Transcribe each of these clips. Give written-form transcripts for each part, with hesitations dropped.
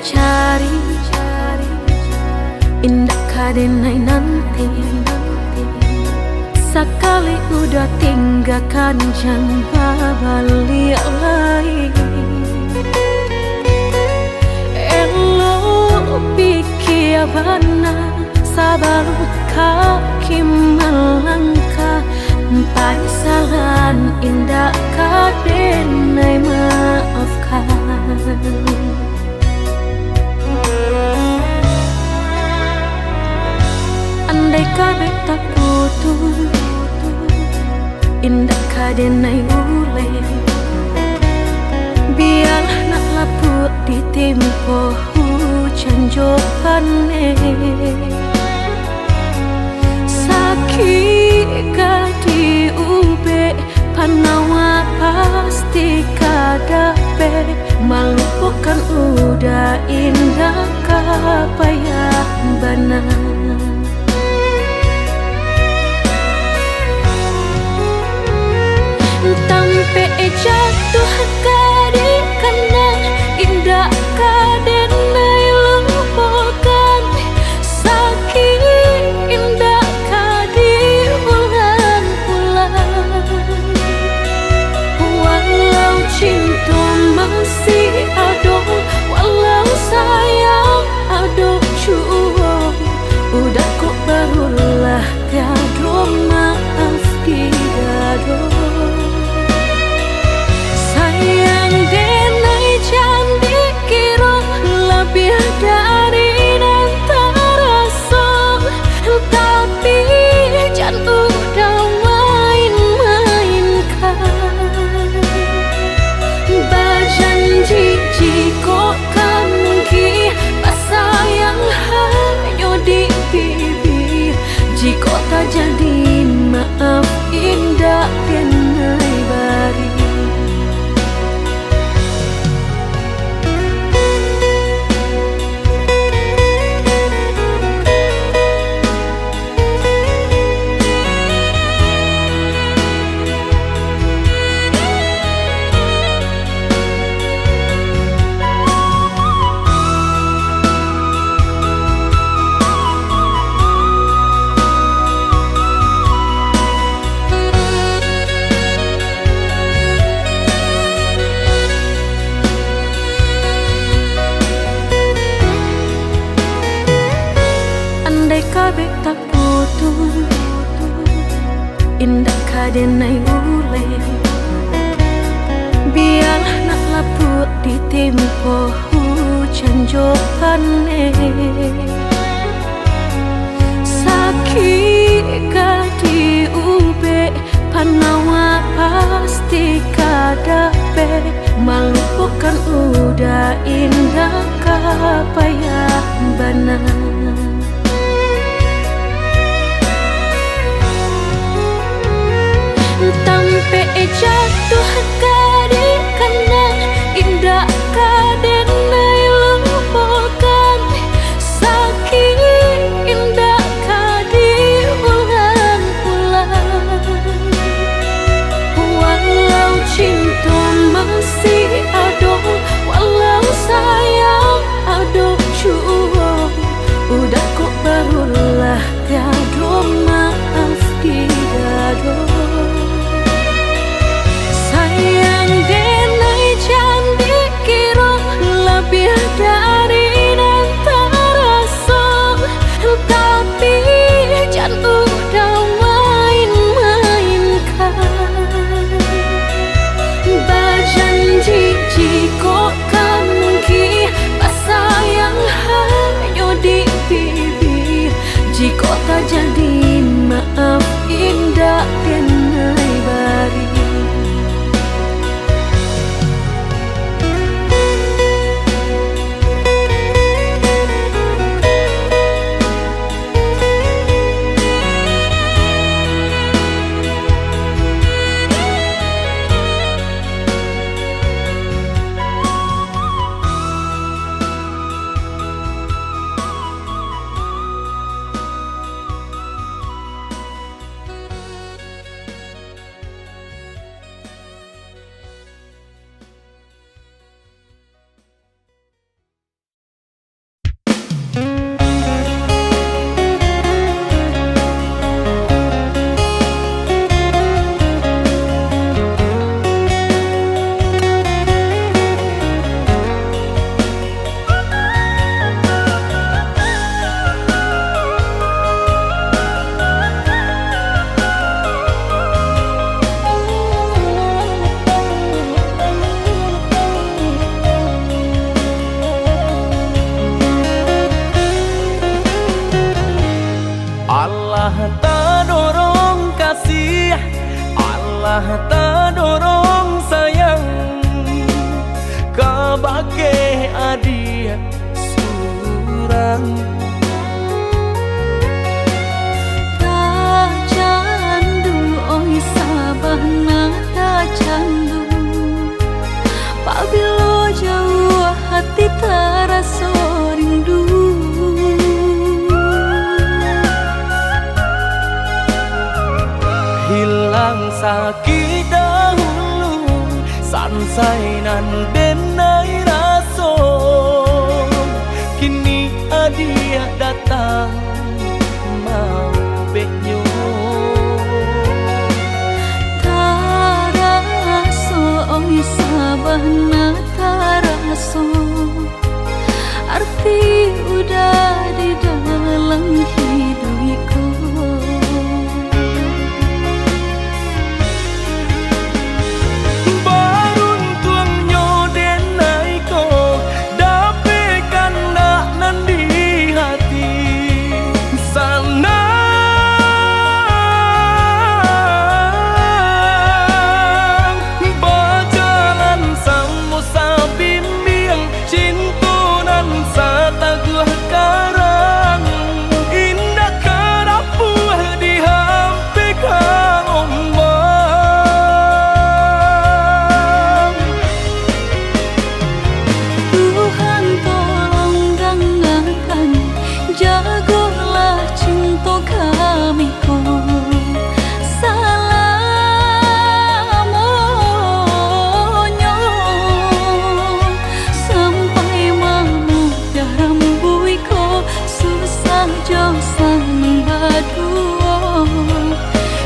mencari indah kadenai nanti. Sekali udah tinggalkan jangan balik lagi. Elo pikir benar sabar kaki melangkah. Paisalan indah kadenai maafkan. Andai kabeh tak putus, indah kadenai ule. Biarlah nak laput di tempo hujan jopane. Sakit di ube panawa pasti kadape. Melupakan udah indah kapayah benar. Tampe jatuh kadi kena indah kadenai lupakan. Sakit indah kadi ulang-ulang. Walau cinta masih ada, walau sayang ada jua, udah kok barulah tiada maaf tidak. Dari antara sok, tapi jangan udah main-mainkan. Berjanji jika kamu sayang hanya di bibir. Jika tak jadi maaf indah denai bari. Kabeh tak putus, indah kadenai ule. Biarlah nak laput di tempo hujan jopane. Sakit di ube panawa pasti kadape. Melupakan udah indah kapayah benar. Tampe jatuh kadi kena indah kadenai lupakan. Sakit indah kadi ulang-ulang. Walau cinta masih ada, walau sayang ada jua, udah kok barulah tiada maaf tidak. telah tak dorong sayang kabake adia surang. Tak candu oi sabana tak candu, pabilo jauh hati terasa rindu. Hilang sakit dahulu sansai nan denai raso, kini adia datang mau beknyo. Taraso oi sabana taraso, arti udah di dalam hidupku.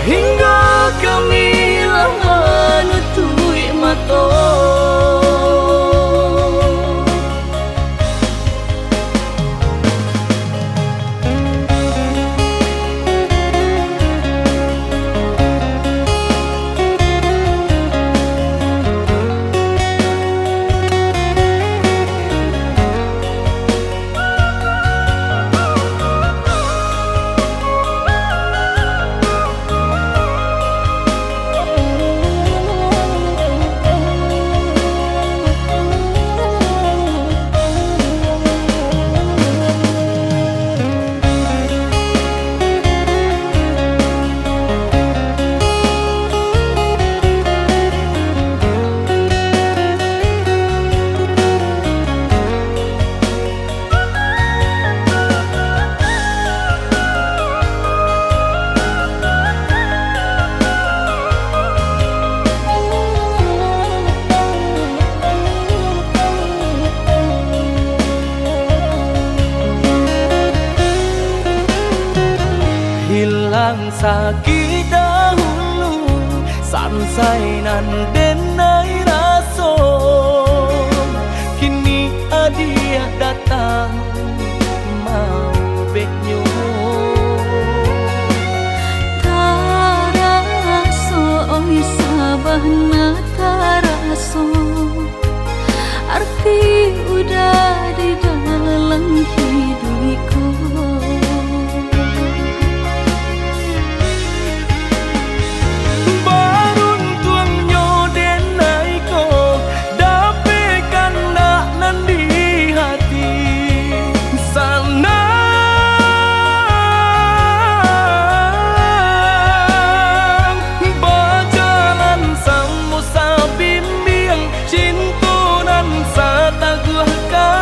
Hingga kami lama nutui mata. Hilang sakit dahulu sansai nan denai raso, kini adia datang mau beknyo. Taraso oi sabana taraso, arti udah di dalam hidupku. Cintu nan sa taguh ka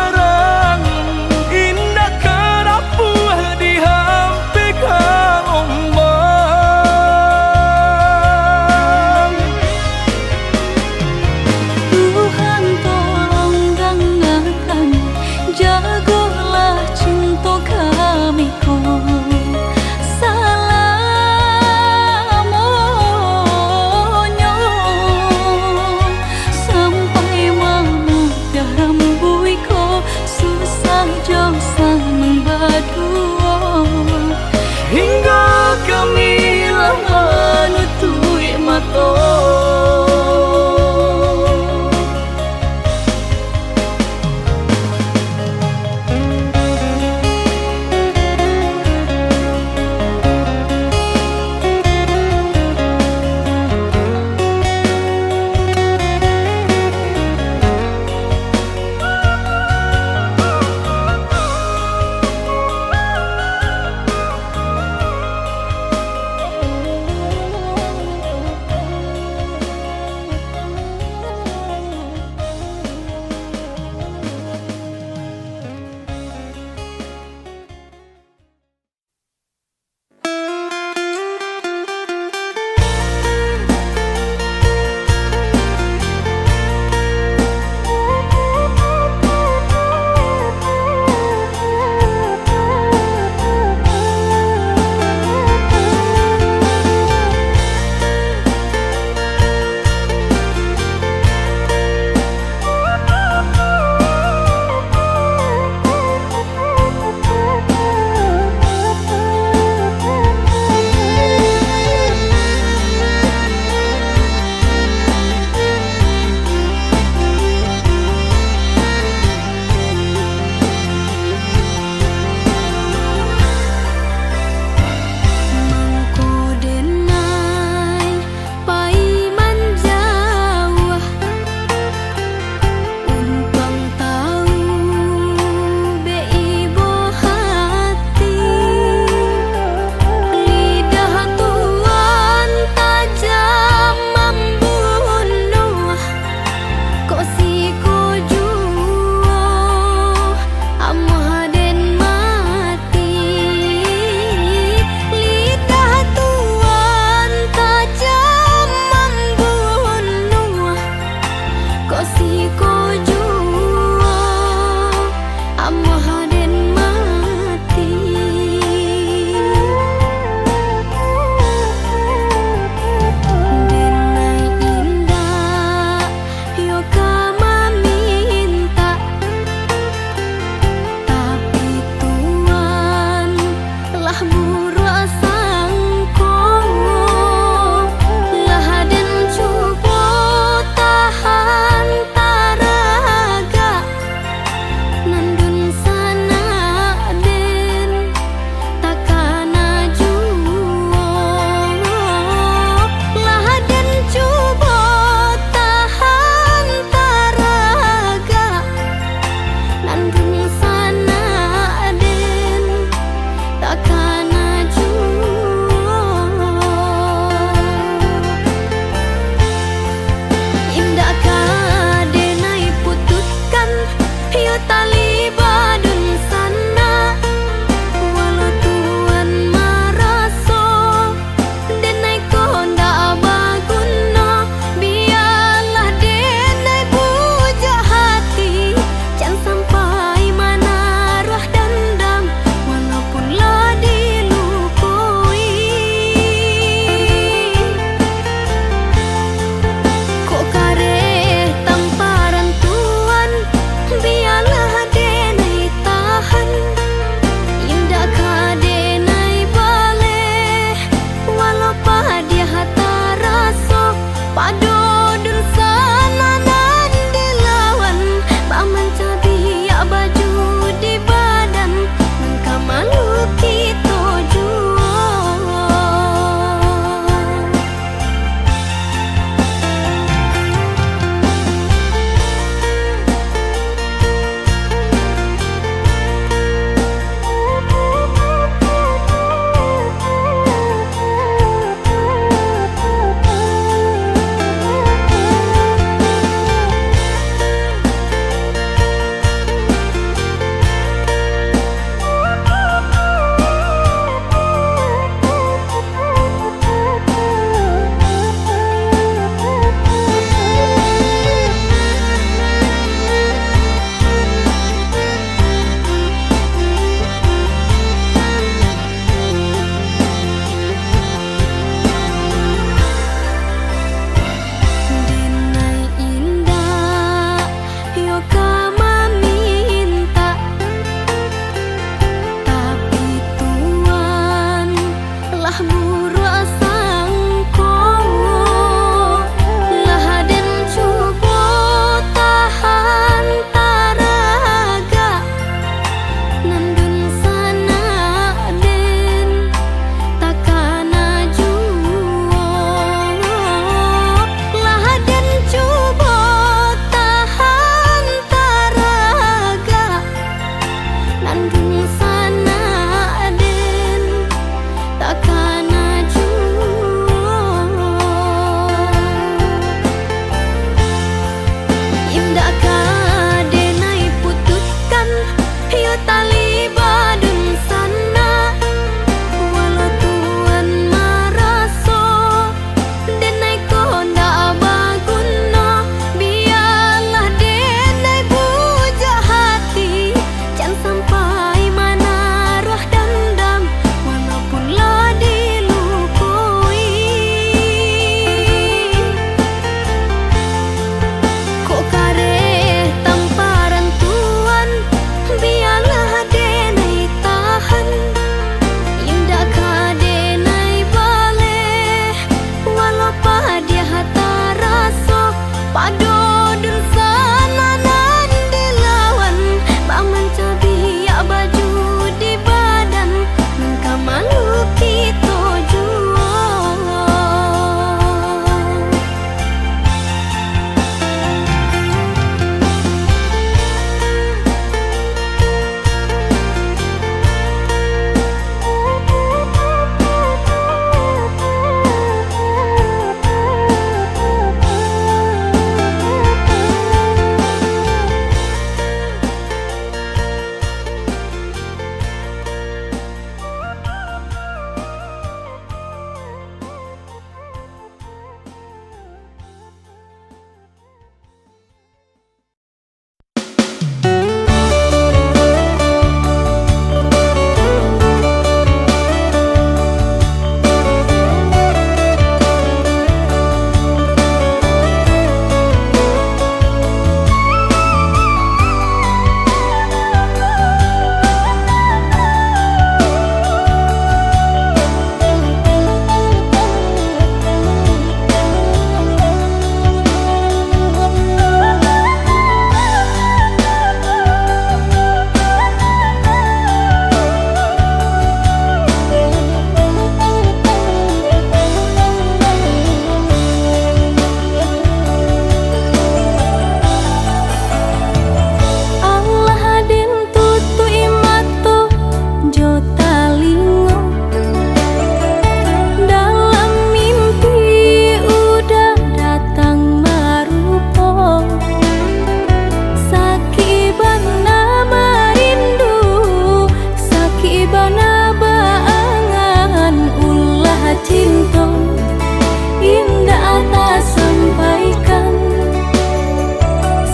tak sampaikan.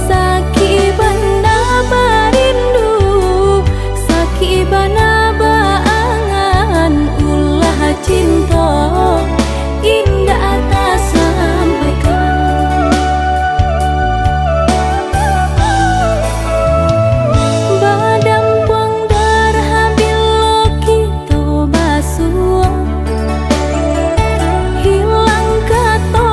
Sakibana barindu, sakibana baangan, ulah cinta indah tak sampaikan. Badampuang darah bilo kita basuh, hilang kato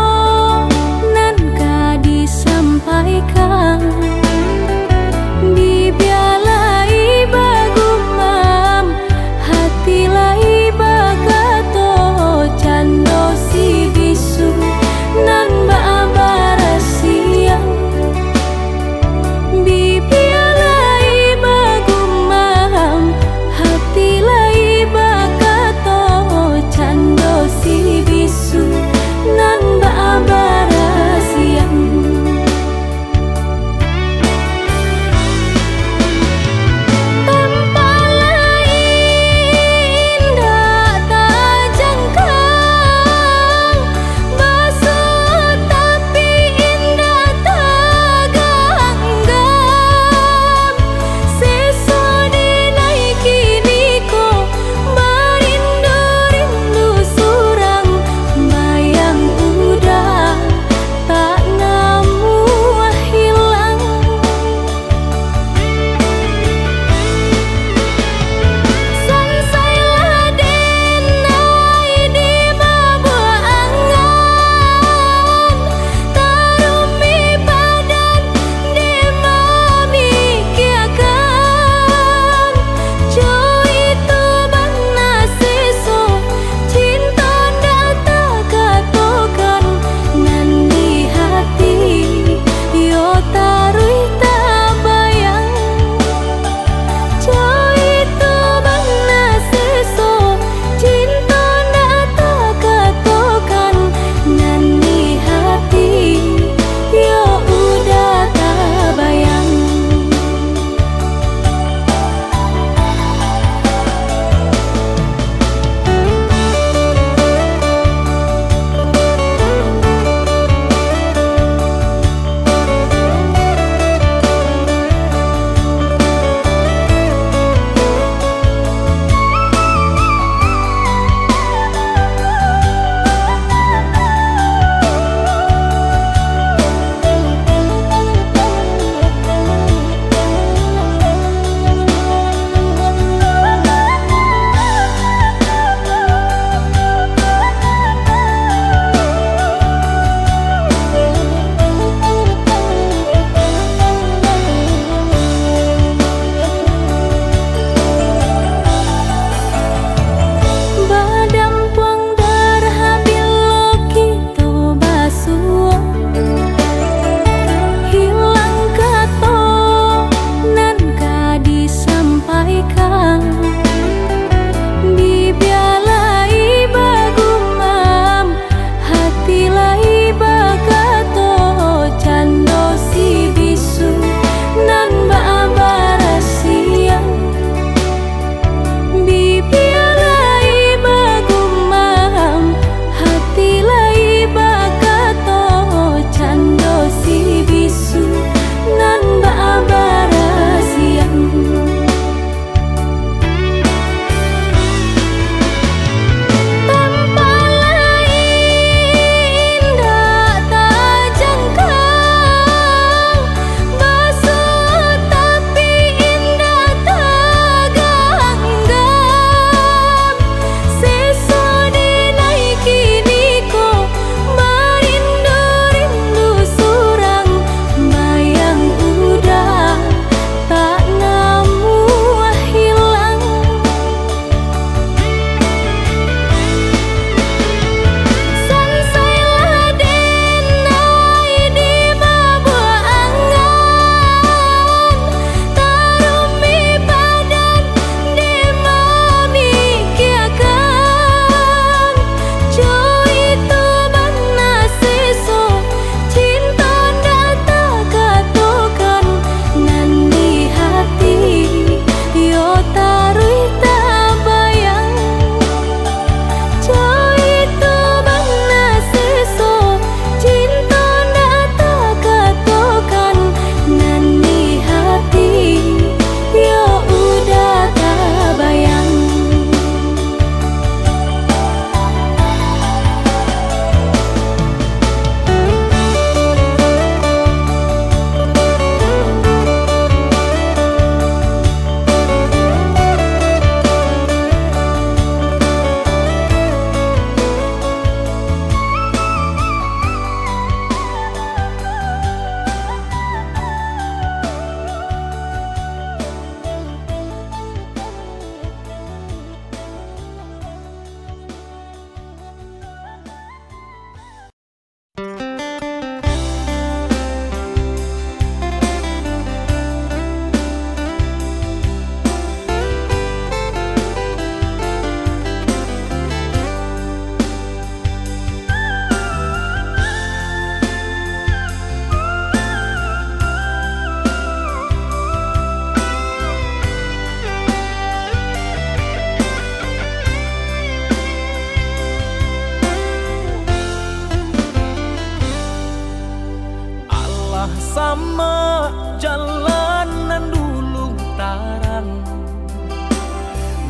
sama jalanan dulu tarang,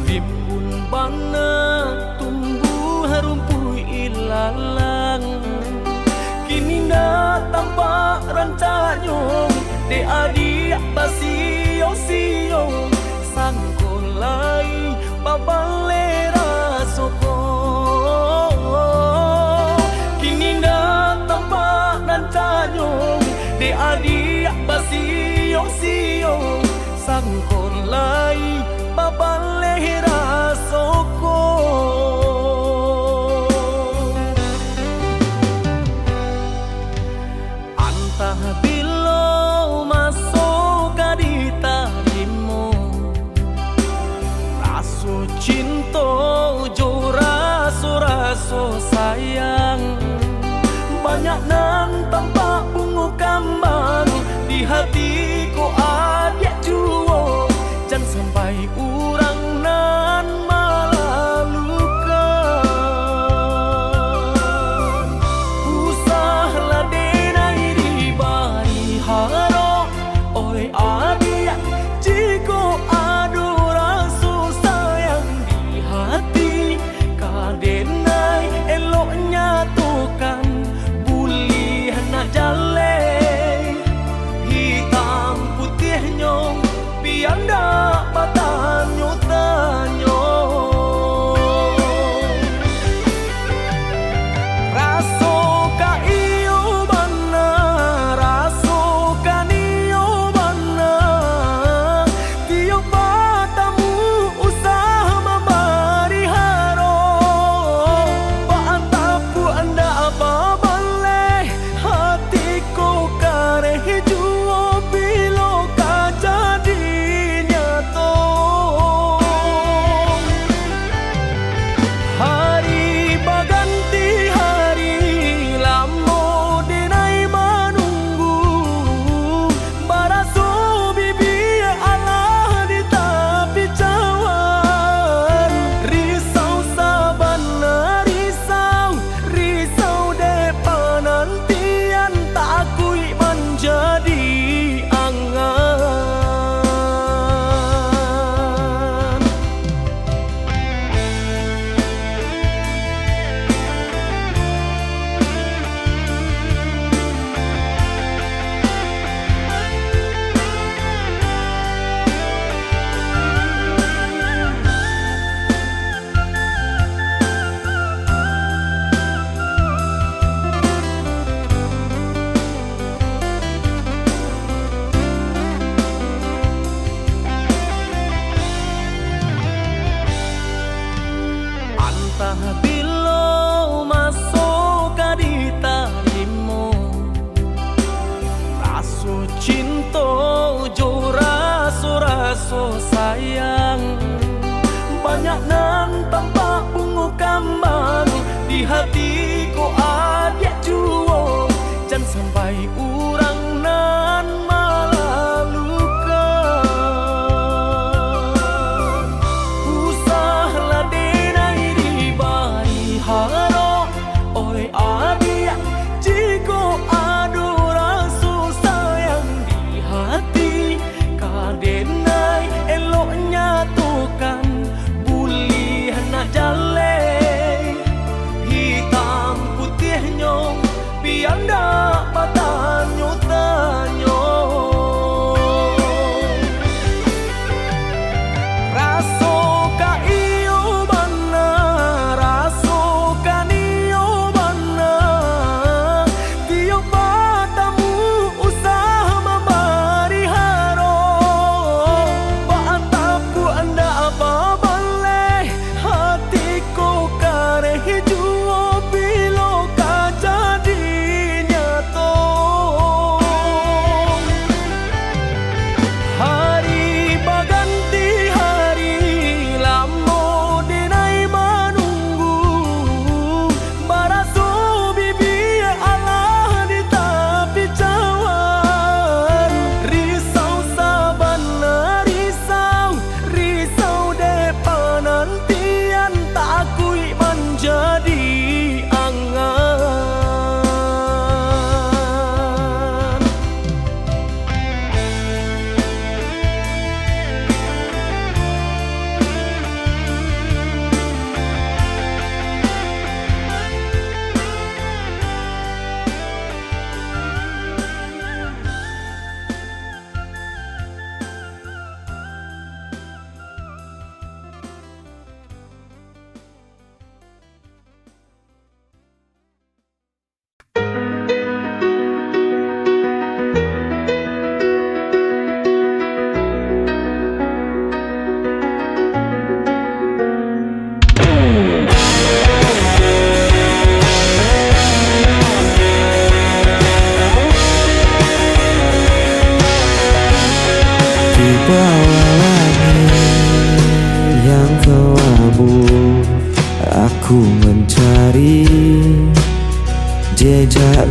rimbun bana tumbuh rumput ilalang. Kini ndak tampak rancanyong de adik basio-sio sangkolai babalera soko. Kini ndak tampak rancanyong de adik basio-sio sangkolai babalera soko. Antah bilo masuk di tarimo, raso cinta jo raso sayang. Banyak nan tampak bunga kambang di hatiku adik juo, jangan sampai urang nan malalukan. Usahlah denai di bari haro, oi adik jiko adu rasa sayang di hati. Kadenai elok nyatukan buli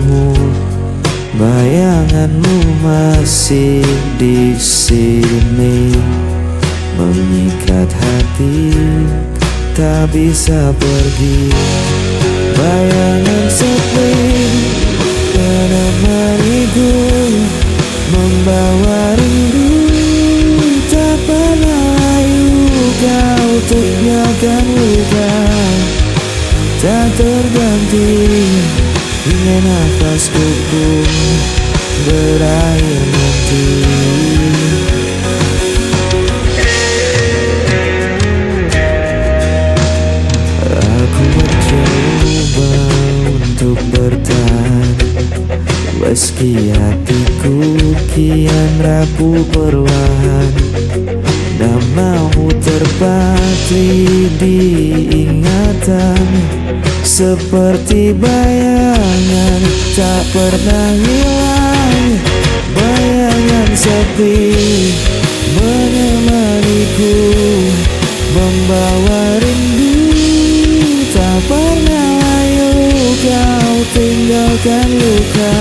wajahmu, bayanganmu masih di sini, mengikat hati tak bisa pergi. Bayangan sepi menemaniku, membawa rindu tak pernah layu. Kau tinggalkan luka tak terganti, hingga nafasku pun berakhir nanti. Aku mencoba untuk bertahan, meski hatiku kian rapuh perlahan. Namamu terpatri di ingatan, seperti bayangan tak pernah hilang. Bayangan sepi menemaniku, membawa rindu tak pernah layu. Kau tinggalkan luka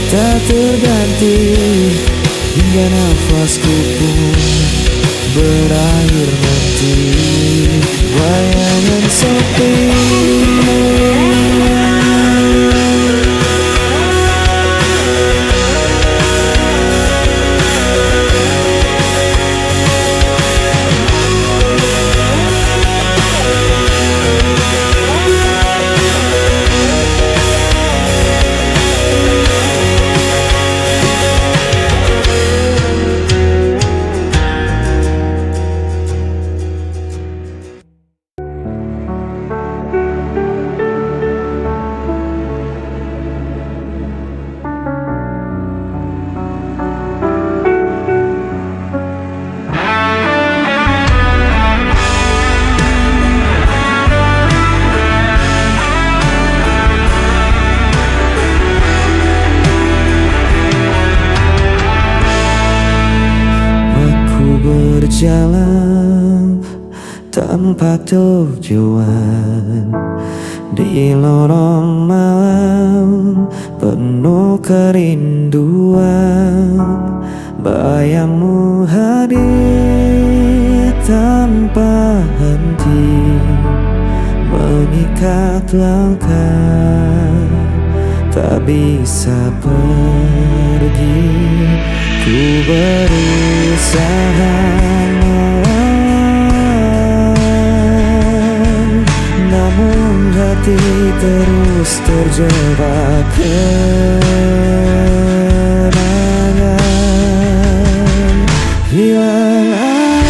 tak terganti, hingga nafasku pun berakhir nanti. Bayangan sepi berjalan tanpa tujuan di lorong malam penuh kerinduan. Bayangmu hadir tanpa henti, mengikat langkah tak bisa pergi. Ku berusaha melawan, namun hati terus terjebak kenangan. Hilanglah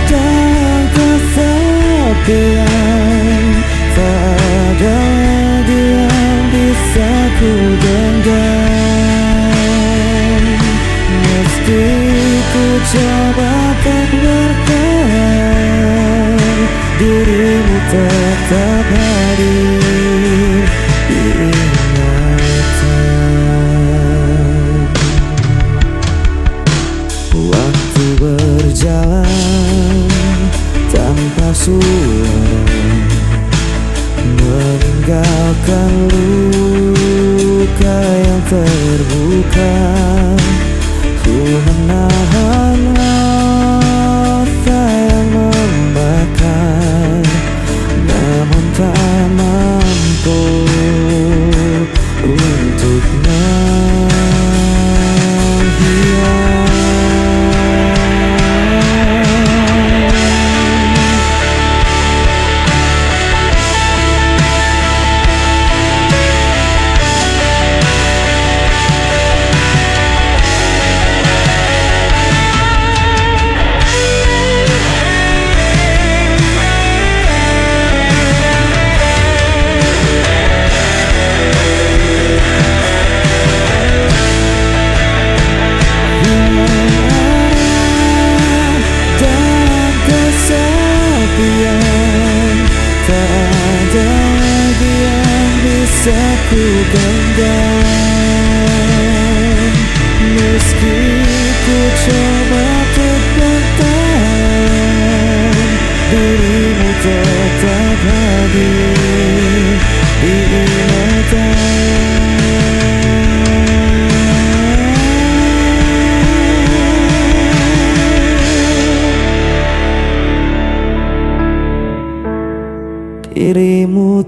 dalam kesepian, tak ada lagi yang bisa ku genggam. Meski ku coba tak bertahan, dirimu tetap hadir di ingatan. Waktu berjalan tanpa suara, meninggalkan luka yang terbuka. Ku menahan rasa yang membakar, namun tak mampu untuk menghilang. Bisa ku genggam, meski ku coba untuk bertahan, dirimu tetap hadir di ingatan.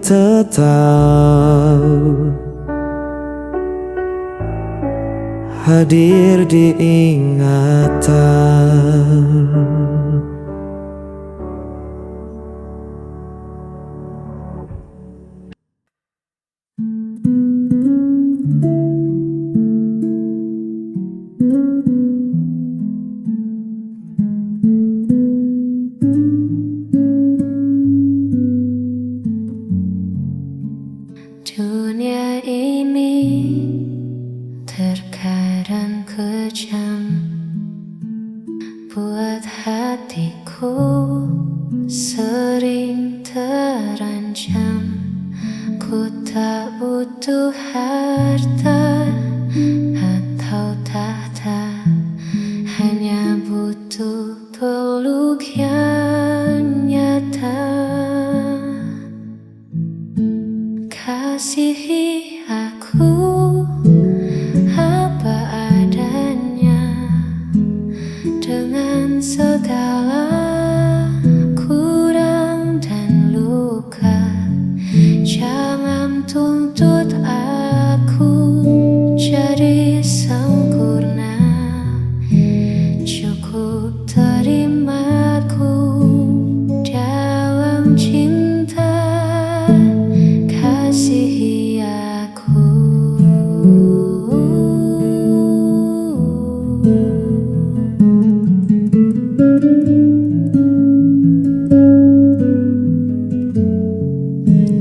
tetap hadir di ingatan. Dunia ini terkadang kejam, buat hatiku sering terancam. Ku tak butuh harta atau tahta, hanya butuh peluk yang nyata. Kasihi aku apa adanya, dengan segala kurang dan luka. Jangan tuntut aku jadi sempurna, cukup terimaku dalam cinta. Kasihi aku.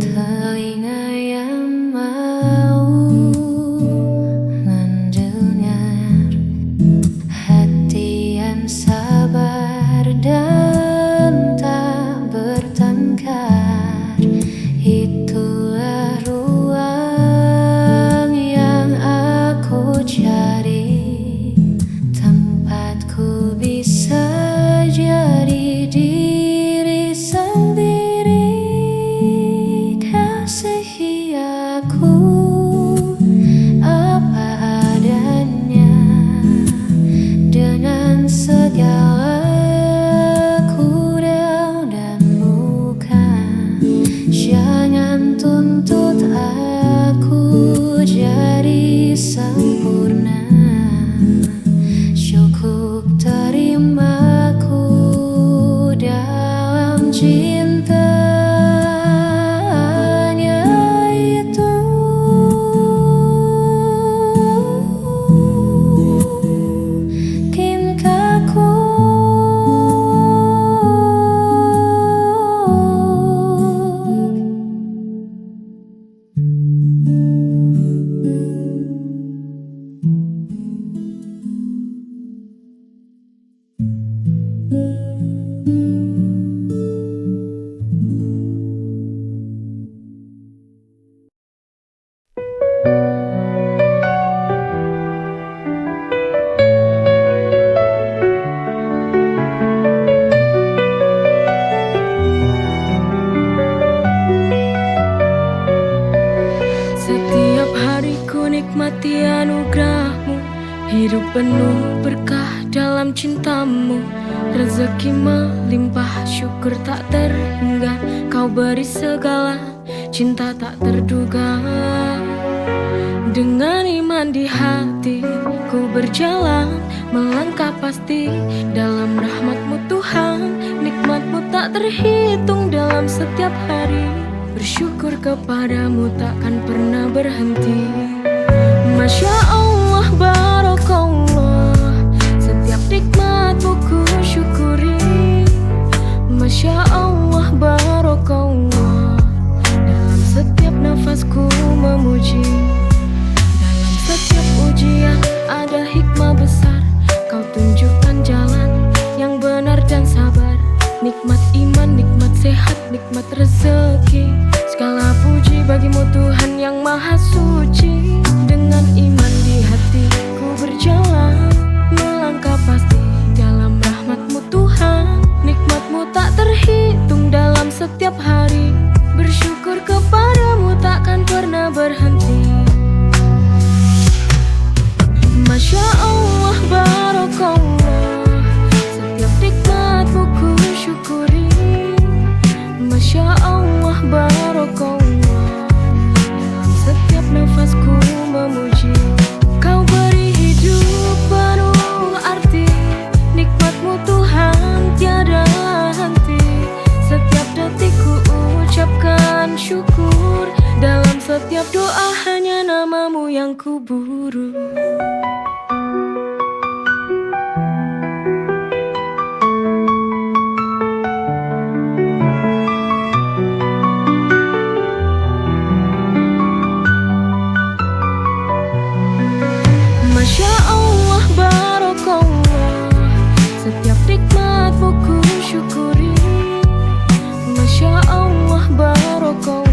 Telinga yang mau mendengar, hati yang sabar dan tak bertengkar. Itulah ruang yang aku cari, tempatku bisa jadi diri sendiri. Kasihi aku apa adanya, dengan segala kurang dan luka. Jangan tuntut aku jadi sempurna, cukup terimaku dalam cinta. Hanya itu. Cintaku. Setiap hariku nikmati anugerahmu, hidup penuh berkah dalam cintamu. Rezeki melimpah, syukur tak terhingga. Kau beri segala, cinta tak terduga. Dengan iman di hati, ku berjalan melangkah pasti dalam rahmat-Mu Tuhan. Nikmat-Mu tak terhitung dalam setiap hari. Bersyukur kepadamu takkan pernah berhenti. Masya Allah, barakallah, setiap nikmat-Mu ku syukuri. Masya Allah, barakallah, dalam setiap nafasku memuji. Dalam setiap ujian ada hikmah besar. Kau tunjukkan jalan yang benar dan sabar. Nikmat iman, nikmat sehat, nikmat rezeki. Segala puji bagimu Tuhan yang maha suci. Dengan iman di hati ku berjalan melangkah pasti dalam rahmat-Mu Tuhan. Nikmat-Mu tak terhitung dalam setiap hari. Bersyukur kepadamu takkan pernah berhenti. Masya Allah, barakallah, setiap nikmat-Mu ku syukuri. Masya Allah, barakallah, yang ku buru. Masya Allah, barakallah, setiap nikmatmu ku syukuri. Masya Allah, barakallah,